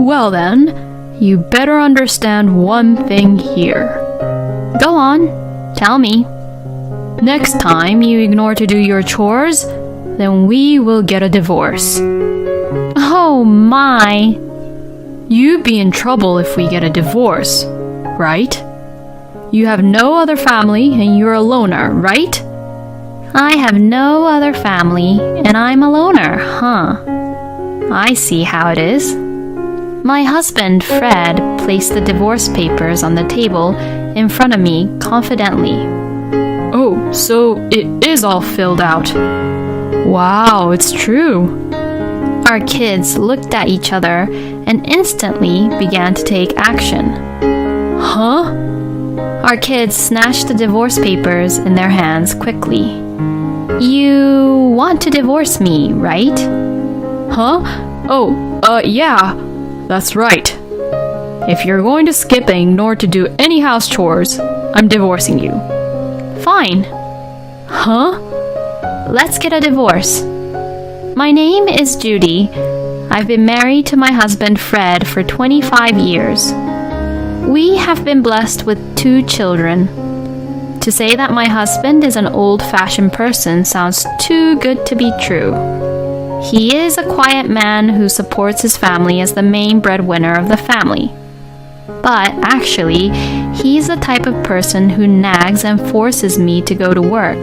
Well then, you better understand one thing here. Go on, tell me. Next time you ignore to do your chores, then we will get a divorce. Oh my. You'd be in trouble if we get a divorce, right? You have no other family and you're a loner, right? I have no other family and I'm a loner, huh? I see how it is. My husband, Fred, placed the divorce papers on the table in front of me confidently. Oh, so it is all filled out. Wow, it's true. Our kids looked at each other and instantly began to take action. Huh? Our kids snatched the divorce papers in their hands quickly. You want to divorce me, right? Huh? Oh, yeah, that's right. If you're going to skip and ignore to do any house chores, I'm divorcing you. Fine. Huh? Let's get a divorce. My name is Judy. I've been married to my husband Fred for 25 years. We have been blessed with 2 children. To say that my husband is an old-fashioned person sounds too good to be true. He is a quiet man who supports his family as the main breadwinner of the family. But actually, he's the type of person who nags and forces me to go to work.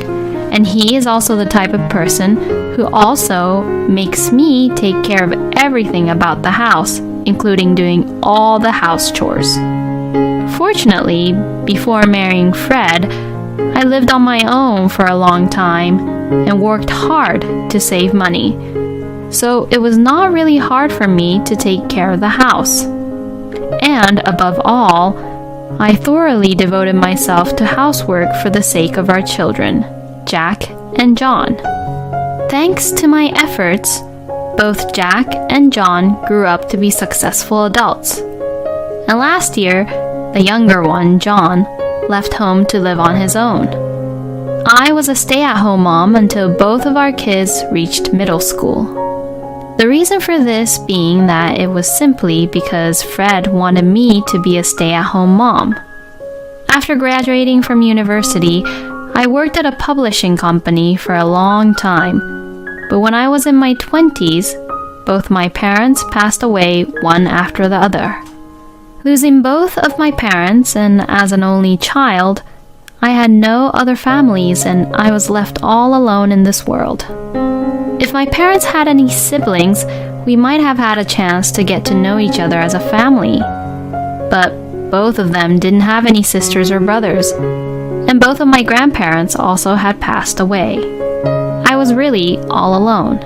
And he is also the type of person who also makes me take care of everything about the house, including doing all the house chores. Fortunately, before marrying Fred, I lived on my own for a long time and worked hard to save money. So it was not really hard for me to take care of the house. And above all, I thoroughly devoted myself to housework for the sake of our children, Jack and John. Thanks to my efforts, both Jack and John grew up to be successful adults. And last year, the younger one, John, left home to live on his own. I was a stay-at-home mom until both of our kids reached middle school. The reason for this being that it was simply because Fred wanted me to be a stay-at-home mom. After graduating from university, I worked at a publishing company for a long time, but when I was in my 20s, both my parents passed away one after the other. Losing both of my parents and as an only child, I had no other families and I was left all alone in this world. If my parents had any siblings, we might have had a chance to get to know each other as a family. But both of them didn't have any sisters or brothers, and both of my grandparents also had passed away. I was really all alone.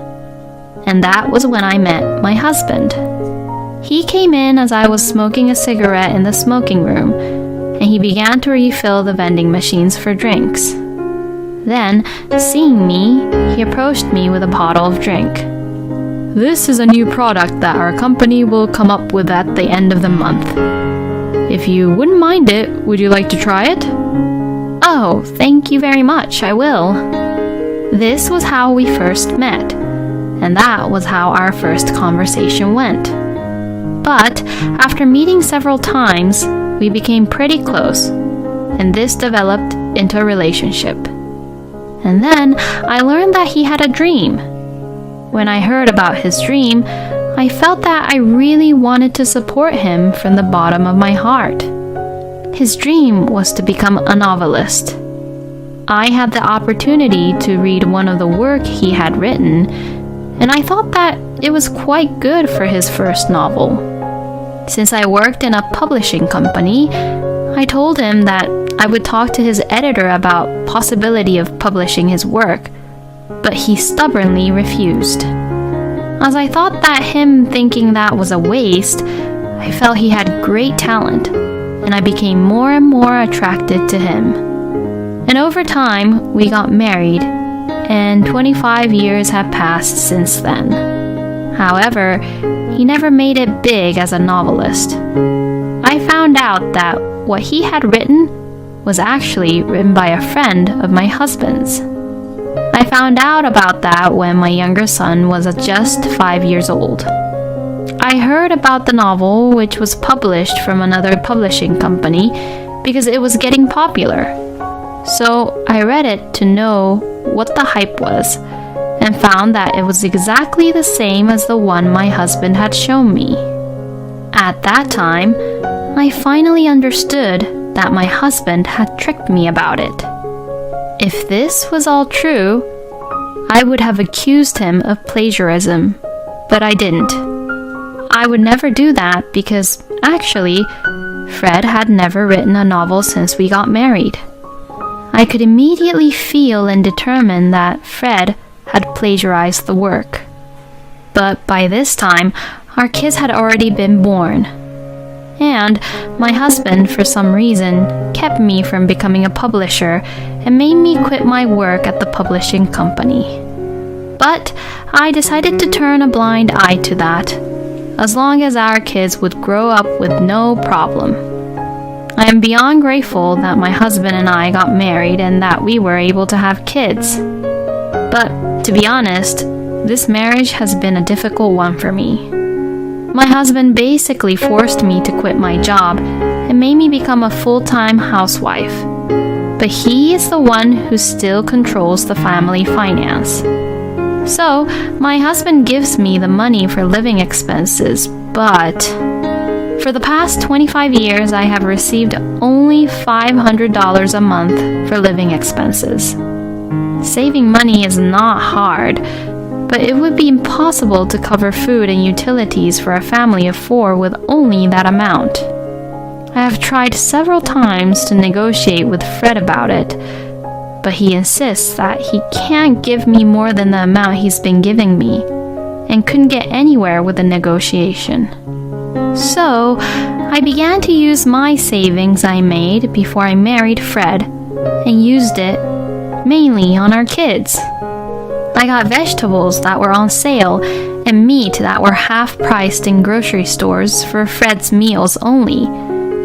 And that was when I met my husband. He came in as I was smoking a cigarette in the smoking room, and he began to refill the vending machines for drinks. Then, seeing me, he approached me with a bottle of drink. This is a new product that our company will come up with at the end of the month. If you wouldn't mind it, would you like to try it? Oh, thank you very much, I will. This was how we first met, and that was how our first conversation went. But after meeting several times, we became pretty close, and this developed into a relationship. And then I learned that he had a dream. When I heard about his dream, I felt that I really wanted to support him from the bottom of my heart. His dream was to become a novelist. I had the opportunity to read one of the work he had written, and I thought that it was quite good for his first novel. Since I worked in a publishing company, I told him that I would talk to his editor about possibility of publishing his work, but he stubbornly refused. As I thought that him thinking that was a waste, I felt he had great talent, and I became more and more attracted to him. And over time, we got married, and 25 years have passed since then. However, he never made it big as a novelist. I found out that what he had written was actually written by a friend of my husband's. I found out about that when my younger son was just 5 years old. I heard about the novel, which was published from another publishing company, because it was getting popular. So I read it to know what the hype was, and found that it was exactly the same as the one my husband had shown me. At that time, I finally understood that my husband had tricked me about it. If this was all true, I would have accused him of plagiarism, but I didn't. I would never do that because, actually, Fred had never written a novel since we got married. I could immediately feel and determine that Fred had plagiarized the work. But by this time, our kids had already been born. And my husband, for some reason, kept me from becoming a publisher and made me quit my work at the publishing company. But I decided to turn a blind eye to that, as long as our kids would grow up with no problem. I am beyond grateful that my husband and I got married and that we were able to have kids. But to be honest, this marriage has been a difficult one for me. My husband basically forced me to quit my job and made me become a full-time housewife. But he is the one who still controls the family finance. So, my husband gives me the money for living expenses, but for the past 25 years, I have received only $500 a month for living expenses. Saving money is not hard, but it would be impossible to cover food and utilities for a family of 4 with only that amount. I have tried several times to negotiate with Fred about it, but he insists that he can't give me more than the amount he's been giving me, and couldn't get anywhere with the negotiation. So, I began to use my savings I made before I married Fred, and used it mainly on our kids. I got vegetables that were on sale and meat that were half-priced in grocery stores for Fred's meals only,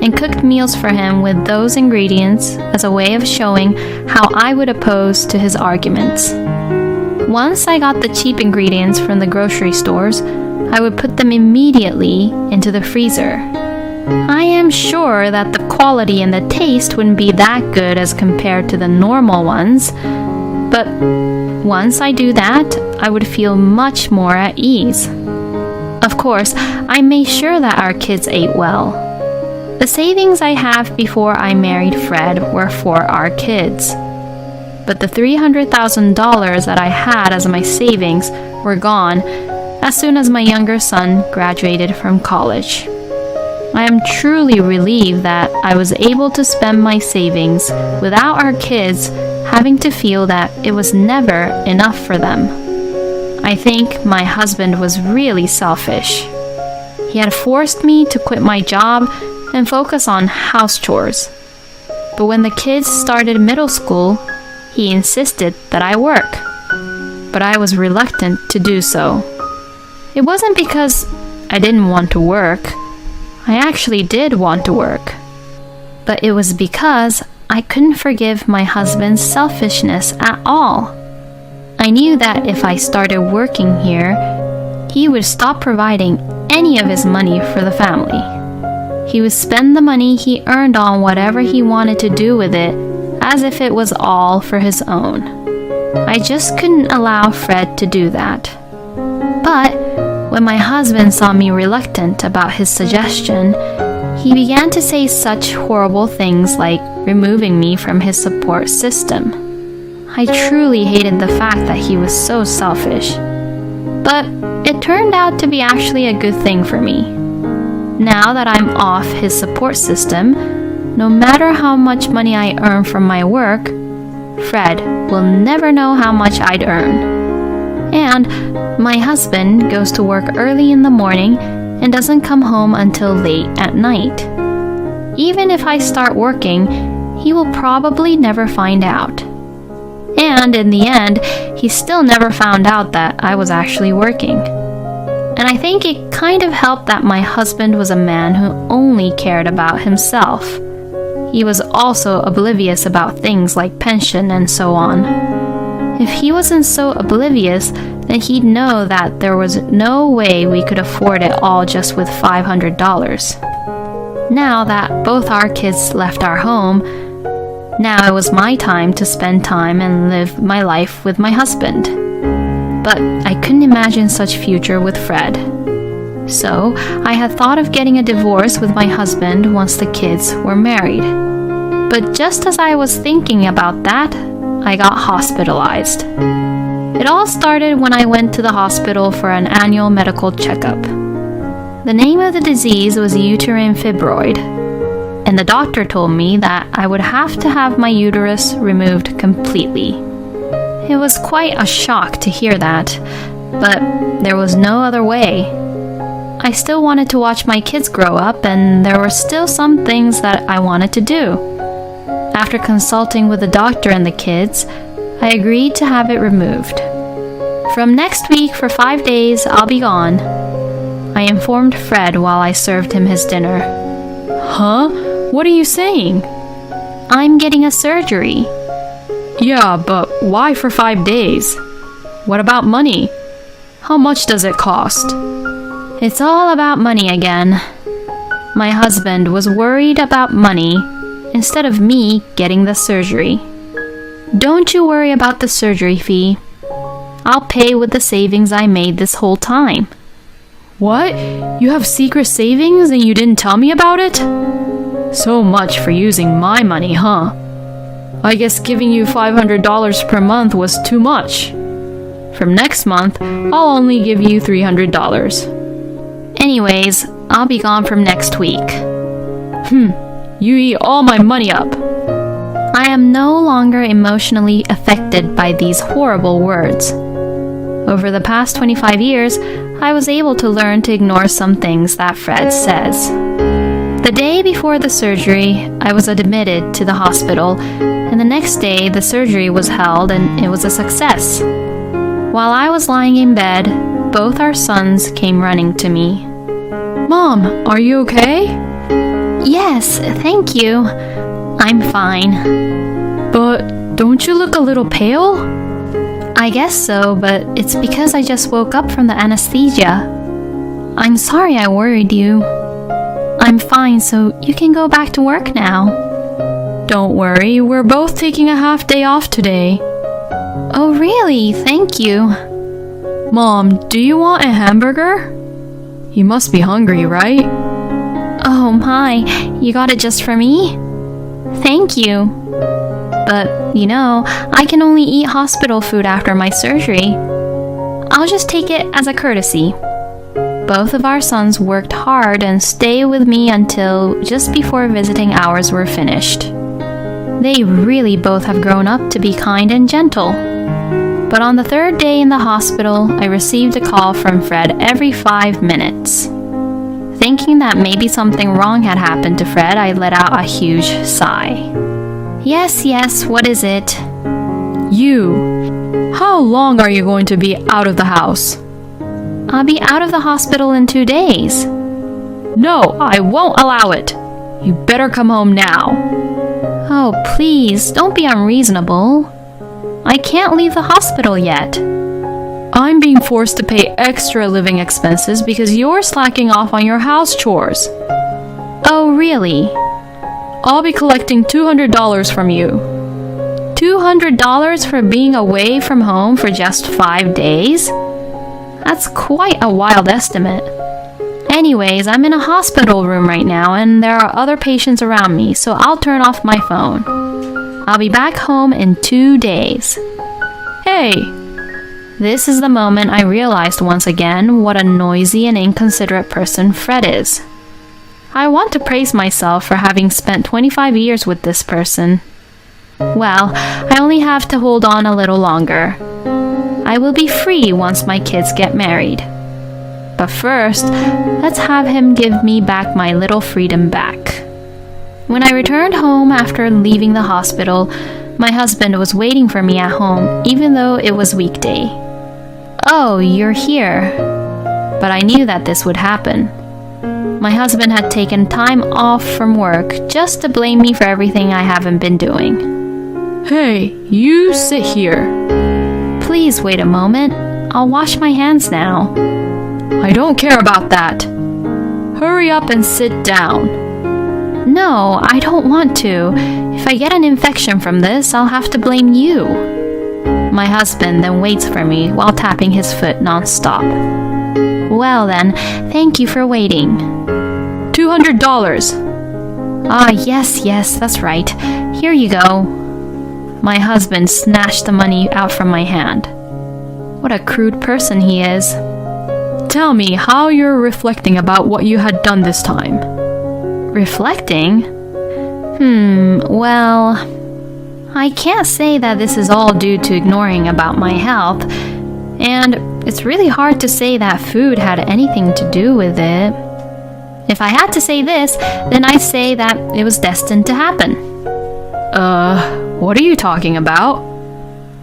and cooked meals for him with those ingredients as a way of showing how I would oppose to his arguments. Once I got the cheap ingredients from the grocery stores, I would put them immediately into the freezer. I am sure that the quality and the taste wouldn't be that good as compared to the normal ones, but once I do that, I would feel much more at ease. Of course, I made sure that our kids ate well. The savings I have before I married Fred were for our kids. But the $300,000 that I had as my savings were gone as soon as my younger son graduated from college. I am truly relieved that I was able to spend my savings without our kids having to feel that it was never enough for them. I think my husband was really selfish. He had forced me to quit my job and focus on house chores. But when the kids started middle school, he insisted that I work. But I was reluctant to do so. It wasn't because I didn't want to work. I actually did want to work. But it was because I couldn't forgive my husband's selfishness at all. I knew that if I started working here, he would stop providing any of his money for the family. He would spend the money he earned on whatever he wanted to do with it, as if it was all for his own. I just couldn't allow Fred to do that. But when my husband saw me reluctant about his suggestion, he began to say such horrible things like removing me from his support system. I truly hated the fact that he was so selfish. But it turned out to be actually a good thing for me. Now that I'm off his support system, no matter how much money I earn from my work, Fred will never know how much I'd earn. And my husband goes to work early in the morning and doesn't come home until late at night. Even if I start working, he will probably never find out. And in the end, he still never found out that I was actually working. And I think it kind of helped that my husband was a man who only cared about himself. He was also oblivious about things like pension and so on. If he wasn't so oblivious, then he'd know that there was no way we could afford it all just with $500. Now that both our kids left our home, now it was my time to spend time and live my life with my husband. But I couldn't imagine such future with Fred. So I had thought of getting a divorce with my husband once the kids were married. But just as I was thinking about that, I got hospitalized. It all started when I went to the hospital for an annual medical checkup. The name of the disease was uterine fibroid, and the doctor told me that I would have to have my uterus removed completely. It was quite a shock to hear that, but there was no other way. I still wanted to watch my kids grow up, and there were still some things that I wanted to do. After consulting with the doctor and the kids, I agreed to have it removed. From next week for 5 days, I'll be gone. I informed Fred while I served him his dinner. Huh? What are you saying? I'm getting a surgery. Yeah, but why for 5 days? What about money? How much does it cost? It's all about money again. My husband was worried about money instead of me getting the surgery. Don't you worry about the surgery fee. I'll pay with the savings I made this whole time. What? You have secret savings and you didn't tell me about it? So much for using my money, huh? I guess giving you $500 per month was too much. From next month, I'll only give you $300. Anyways, I'll be gone from next week. You eat all my money up. I am no longer emotionally affected by these horrible words. Over the past 25 years, I was able to learn to ignore some things that Fred says. The day before the surgery, I was admitted to the hospital, and the next day the surgery was held and it was a success. While I was lying in bed, both our sons came running to me. Mom, are you okay? Yes, thank you. I'm fine. But don't you look a little pale? I guess so, but it's because I just woke up from the anesthesia. I'm sorry I worried you. I'm fine, so you can go back to work now. Don't worry, we're both taking a half day off today. Oh, really? Thank you. Mom, do you want a hamburger? You must be hungry, right? Oh my, you got it just for me? Thank you. But, I can only eat hospital food after my surgery. I'll just take it as a courtesy. Both of our sons worked hard and stayed with me until just before visiting hours were finished. They really both have grown up to be kind and gentle. But on the third day in the hospital, I received a call from Fred every 5 minutes. Thinking that maybe something wrong had happened to Fred, I let out a huge sigh. Yes, what is it? You. How long are you going to be out of the house? I'll be out of the hospital in 2 days. No, I won't allow it. You better come home now. Oh, please, don't be unreasonable. I can't leave the hospital yet. I'm being forced to pay extra living expenses because you're slacking off on your house chores. Oh, really? I'll be collecting $200 from you. $200 for being away from home for just 5 days? That's quite a wild estimate. Anyways, I'm in a hospital room right now and there are other patients around me, so I'll turn off my phone. I'll be back home in 2 days. Hey! This is the moment I realized once again what a noisy and inconsiderate person Fred is. I want to praise myself for having spent 25 years with this person. Well, I only have to hold on a little longer. I will be free once my kids get married. But first, let's have him give me back my little freedom back. When I returned home after leaving the hospital, my husband was waiting for me at home, even though it was weekday. Oh, you're here. But I knew that this would happen. My husband had taken time off from work just to blame me for everything I haven't been doing. Hey, you sit here. Please wait a moment. I'll wash my hands now. I don't care about that. Hurry up and sit down. No, I don't want to. If I get an infection from this, I'll have to blame you. My husband then waits for me while tapping his foot non-stop. Well then, thank you for waiting. $200. Ah, yes, that's right. Here you go. My husband snatched the money out from my hand. What a crude person he is. Tell me how you're reflecting about what you had done this time. Reflecting? Well, I can't say that this is all due to ignoring about my health, and it's really hard to say that food had anything to do with it. If I had to say this, then I'd say that it was destined to happen. What are you talking about?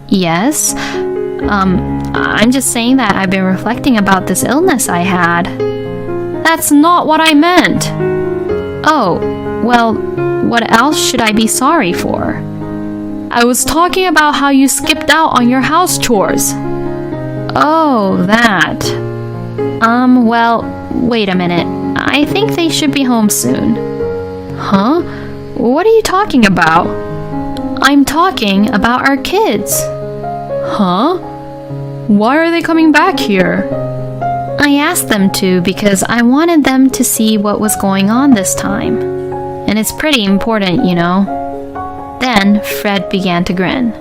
Yes, I'm just saying that I've been reflecting about this illness I had. That's not what I meant. Oh, well, what else should I be sorry for? I was talking about how you skipped out on your house chores. Oh, that. Well, wait a minute. I think they should be home soon. Huh? What are you talking about? I'm talking about our kids. Huh? Why are they coming back here? I asked them to because I wanted them to see what was going on this time. And it's pretty important, you know. Then Fred began to grin.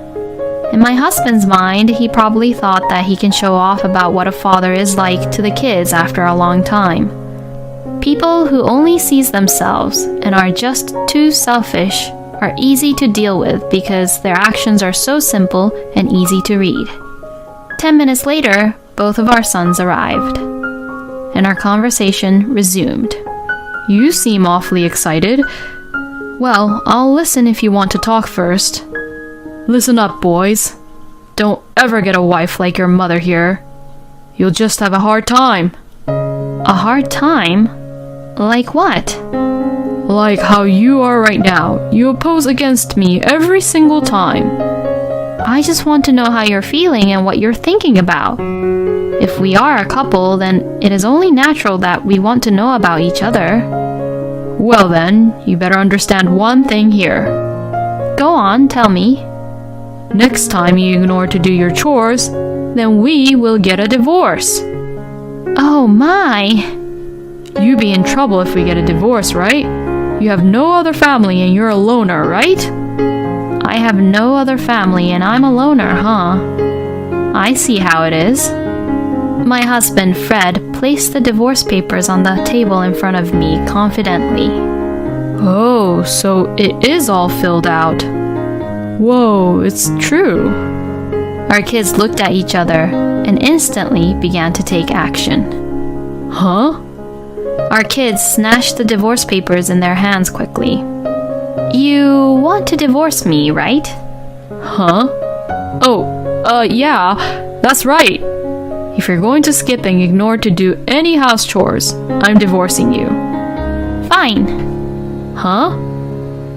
In my husband's mind, he probably thought that he can show off about what a father is like to the kids after a long time. People who only sees themselves and are just too selfish are easy to deal with because their actions are so simple and easy to read. 10 minutes later, both of our sons arrived, and our conversation resumed. You seem awfully excited. Well, I'll listen if you want to talk first. Listen up, boys. Don't ever get a wife like your mother here. You'll just have a hard time. A hard time? Like what? Like how you are right now. You oppose against me every single time. I just want to know how you're feeling and what you're thinking about. If we are a couple, then it is only natural that we want to know about each other. Well then, you better understand one thing here. Go on, tell me. Next time you ignore to do your chores, then we will get a divorce. Oh my! You'd be in trouble if we get a divorce, right? You have no other family and you're a loner, right? I have no other family and I'm a loner, huh? I see how it is. My husband, Fred, placed the divorce papers on the table in front of me confidently. Oh, so it is all filled out. Whoa, it's true. Our kids looked at each other and instantly began to take action. Huh? Our kids snatched the divorce papers in their hands quickly. You want to divorce me, right? Huh? Oh, yeah, that's right. If you're going to skip and ignore to do any house chores, I'm divorcing you. Fine. Huh?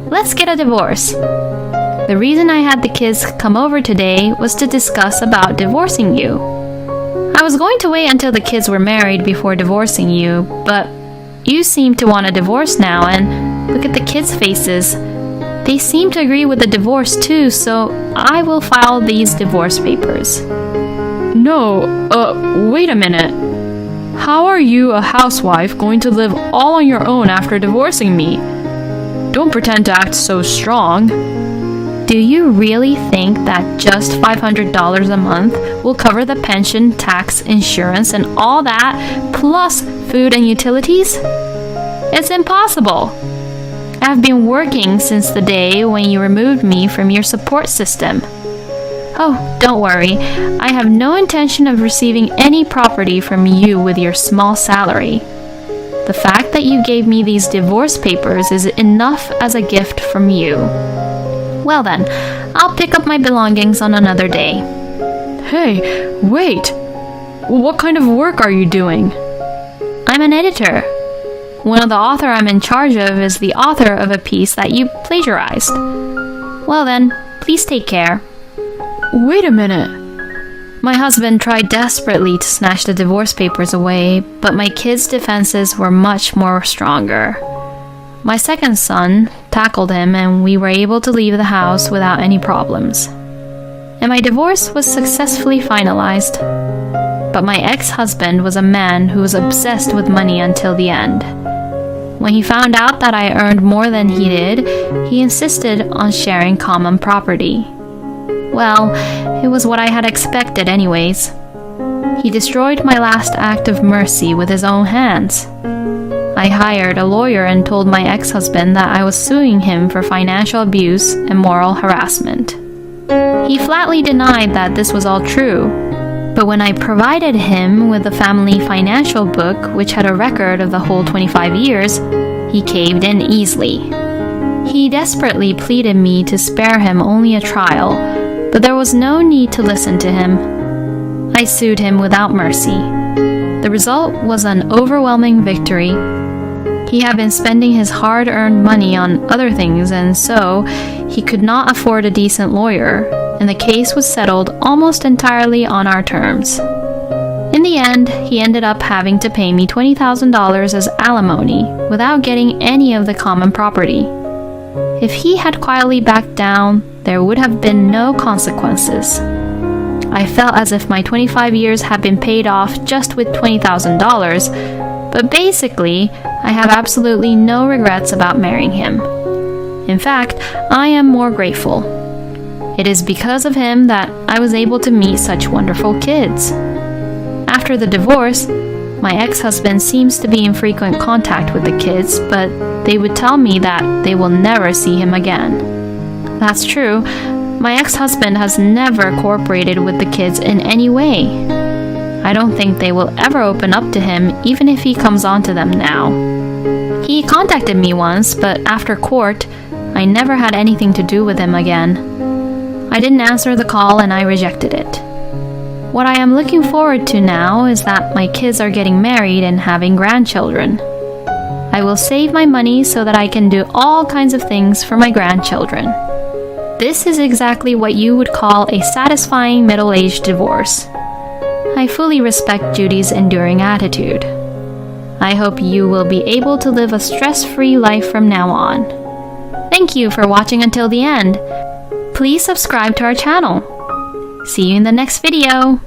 Let's get a divorce. The reason I had the kids come over today was to discuss about divorcing you. I was going to wait until the kids were married before divorcing you, but you seem to want a divorce now, and look at the kids' faces. They seem to agree with the divorce too, so I will file these divorce papers. No, wait a minute. How are you, a housewife, going to live all on your own after divorcing me? Don't pretend to act so strong. Do you really think that just $500 a month will cover the pension, tax, insurance, and all that, plus food and utilities? It's impossible. I've been working since the day when you removed me from your support system. Oh, don't worry. I have no intention of receiving any property from you with your small salary. The fact that you gave me these divorce papers is enough as a gift from you. Well then, I'll pick up my belongings on another day. Hey, wait! What kind of work are you doing? I'm an editor. One of the author I'm in charge of is the author of a piece that you plagiarized. Well then, please take care. Wait a minute. My husband tried desperately to snatch the divorce papers away, but my kids' defenses were much more stronger. My second son tackled him, and we were able to leave the house without any problems. And my divorce was successfully finalized. But my ex-husband was a man who was obsessed with money until the end. When he found out that I earned more than he did, he insisted on sharing common property. Well, it was what I had expected anyways. He destroyed my last act of mercy with his own hands. I hired a lawyer and told my ex-husband that I was suing him for financial abuse and moral harassment. He flatly denied that this was all true, but when I provided him with the family financial book, which had a record of the whole 25 years, he caved in easily. He desperately pleaded me to spare him only a trial, but there was no need to listen to him. I sued him without mercy. The result was an overwhelming victory. He had been spending his hard-earned money on other things, and so he could not afford a decent lawyer, and the case was settled almost entirely on our terms. In the end, he ended up having to pay me $20,000 as alimony without getting any of the common property. If he had quietly backed down, there would have been no consequences. I felt as if my 25 years had been paid off just with $20,000, but basically, I have absolutely no regrets about marrying him. In fact, I am more grateful. It is because of him that I was able to meet such wonderful kids. After the divorce, my ex-husband seems to be in frequent contact with the kids, but they would tell me that they will never see him again. That's true. My ex-husband has never cooperated with the kids in any way. I don't think they will ever open up to him, even if he comes on to them now. He contacted me once, but after court, I never had anything to do with him again. I didn't answer the call and I rejected it. What I am looking forward to now is that my kids are getting married and having grandchildren. I will save my money so that I can do all kinds of things for my grandchildren. This is exactly what you would call a satisfying middle-aged divorce. I fully respect Judy's enduring attitude. I hope you will be able to live a stress-free life from now on. Thank you for watching until the end. Please subscribe to our channel. See you in the next video.